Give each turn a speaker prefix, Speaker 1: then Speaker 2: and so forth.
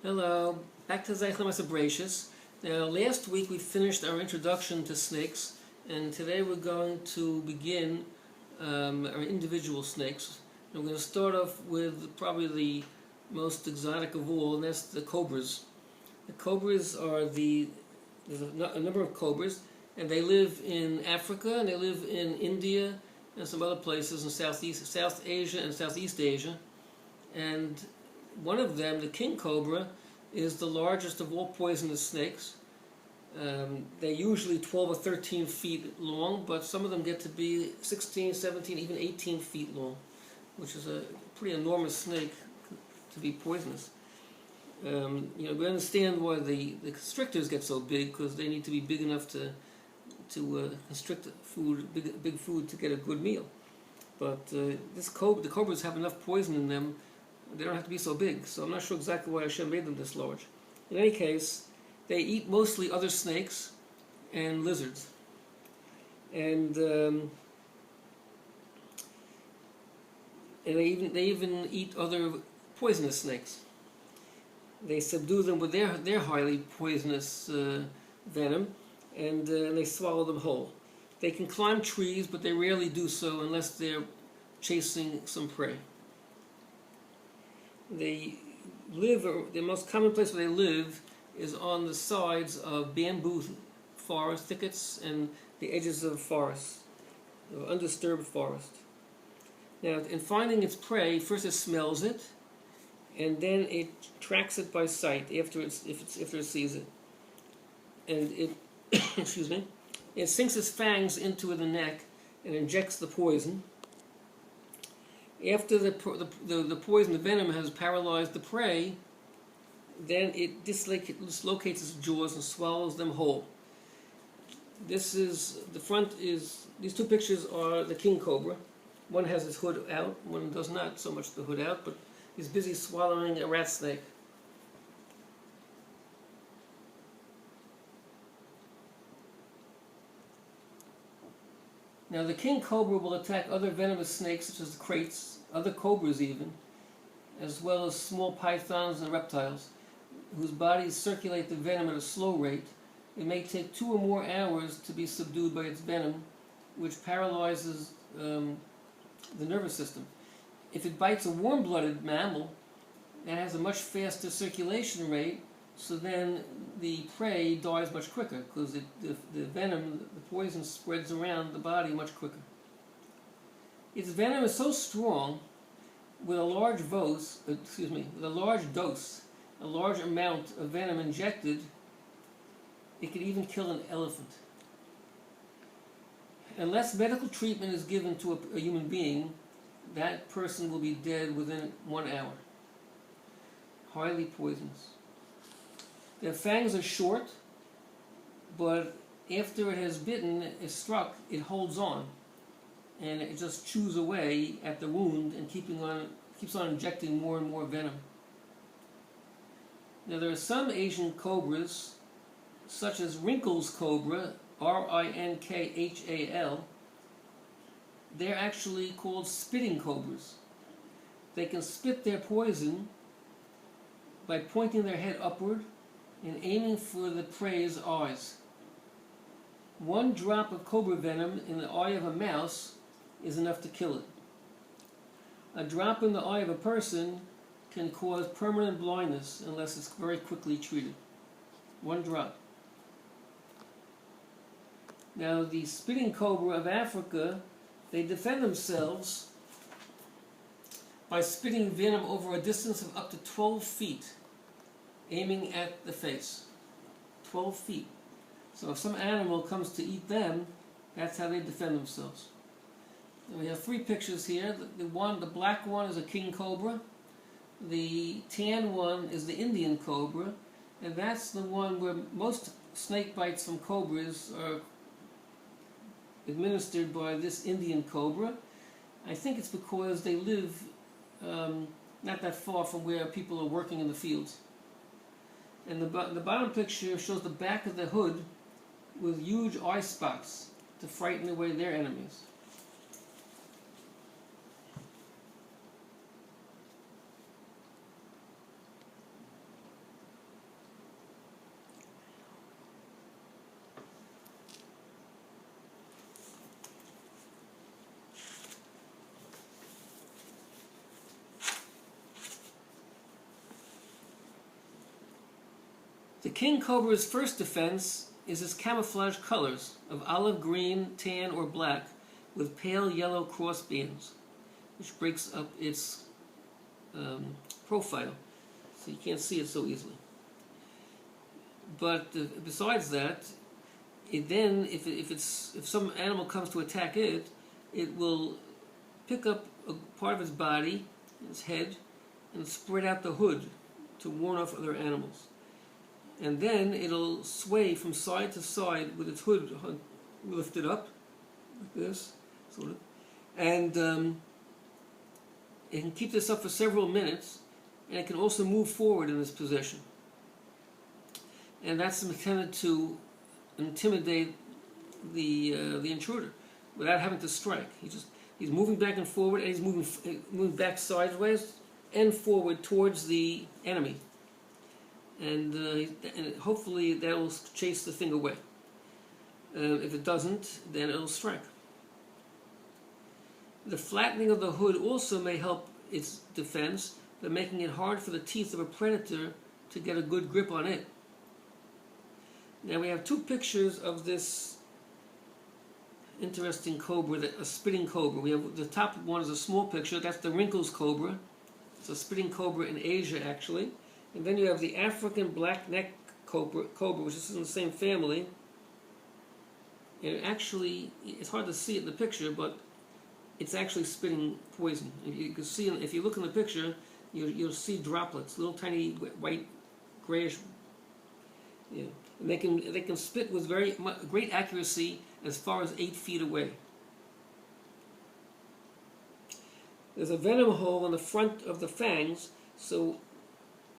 Speaker 1: Hello, back to Zecher Bereshis. Now, last week we finished our introduction to snakes, and today we're going to begin our individual snakes. And we're going to start off with probably the most exotic of all, and that's the cobras. The cobras are there's a number of cobras, and they live in Africa, and they live in India, and some other places in South Asia and Southeast Asia. And one of them, the king cobra, is the largest of all poisonous snakes. They're usually 12 or 13 feet long, but some of them get to be 16, 17, even 18 feet long, which is a pretty enormous snake to be poisonous. We understand why the constrictors get so big, because they need to be big enough to constrict food, big food, to get a good meal. But the cobras have enough poison in them. They don't have to be so big, so I'm not sure exactly why Hashem made them this large. In any case, they eat mostly other snakes and lizards. And they even eat other poisonous snakes. They subdue them with their highly poisonous venom, and they swallow them whole. They can climb trees, but they rarely do so unless they're chasing some prey. The most common place where they live is on the sides of bamboo forest thickets and the edges of forests, of undisturbed forest. Now, in finding its prey, first it smells it, and then it tracks it by sight after it sees it, and it excuse me, it sinks its fangs into the neck and injects the poison. After the poison, the venom, has paralyzed the prey, then it dislocates its jaws and swallows them whole. These two pictures are the king cobra. One has its hood out, one does not so much the hood out, but he's busy swallowing a rat snake. Now, the king cobra will attack other venomous snakes, such as the kraits, other cobras even, as well as small pythons and reptiles, whose bodies circulate the venom at a slow rate. It may take 2 or more hours to be subdued by its venom, which paralyzes the nervous system. If it bites a warm-blooded mammal, that has a much faster circulation rate, so then the prey dies much quicker, because the venom, the poison, spreads around the body much quicker. Its venom is so strong, with a large dose, a large amount of venom injected, it could even kill an elephant. Unless medical treatment is given to a human being, that person will be dead within 1 hour. Highly poisonous. Their fangs are short, but after it has bitten, is struck, it holds on, and it just chews away at the wound and keeps on injecting more and more venom. Now, there are some Asian cobras, such as Wrinkles cobra, Rinkhal. They're actually called spitting cobras. They can spit their poison by pointing their head upward and aiming for the prey's eyes. 1 drop of cobra venom in the eye of a mouse is enough to kill it. A drop in the eye of a person can cause permanent blindness unless it's very quickly treated. 1 drop. Now, the spitting cobra of Africa, they defend themselves by spitting venom over a distance of up to 12 feet, aiming at the face. 12 feet. So if some animal comes to eat them, that's how they defend themselves. And we have 3 pictures here. The black one is a king cobra. The tan one is the Indian cobra. And that's the one where most snake bites from cobras are administered by this Indian cobra. I think it's because they live not that far from where people are working in the fields. And the bottom picture shows the back of the hood with huge eye spots to frighten away their enemies. The king cobra's first defense is its camouflage colors of olive green, tan, or black with pale yellow crossbands, which breaks up its profile, so you can't see it so easily. But besides that, if some animal comes to attack it, it will pick up a part of its body, its head, and spread out the hood to warn off other animals. And then it'll sway from side to side with its hood lifted up, like this, sort of. And it can keep this up for several minutes, and it can also move forward in this position. And that's intended to intimidate the intruder without having to strike. He's moving back and forward, and he's moving back sideways and forward towards the enemy. And hopefully that will chase the thing away. If it doesn't, then it'll strike. The flattening of the hood also may help its defense by making it hard for the teeth of a predator to get a good grip on it. Now we have two pictures of this interesting cobra, a spitting cobra. We have the top one is a small picture. That's the wrinkles cobra. It's a spitting cobra in Asia, actually. And then you have the African black-necked cobra, which is in the same family. And actually, it's hard to see it in the picture, but it's actually spitting poison. You can see, if you look in the picture, you'll see droplets, little tiny white, grayish. Yeah. And they can spit with great accuracy as far as 8 feet away. There's a venom hole on the front of the fangs, so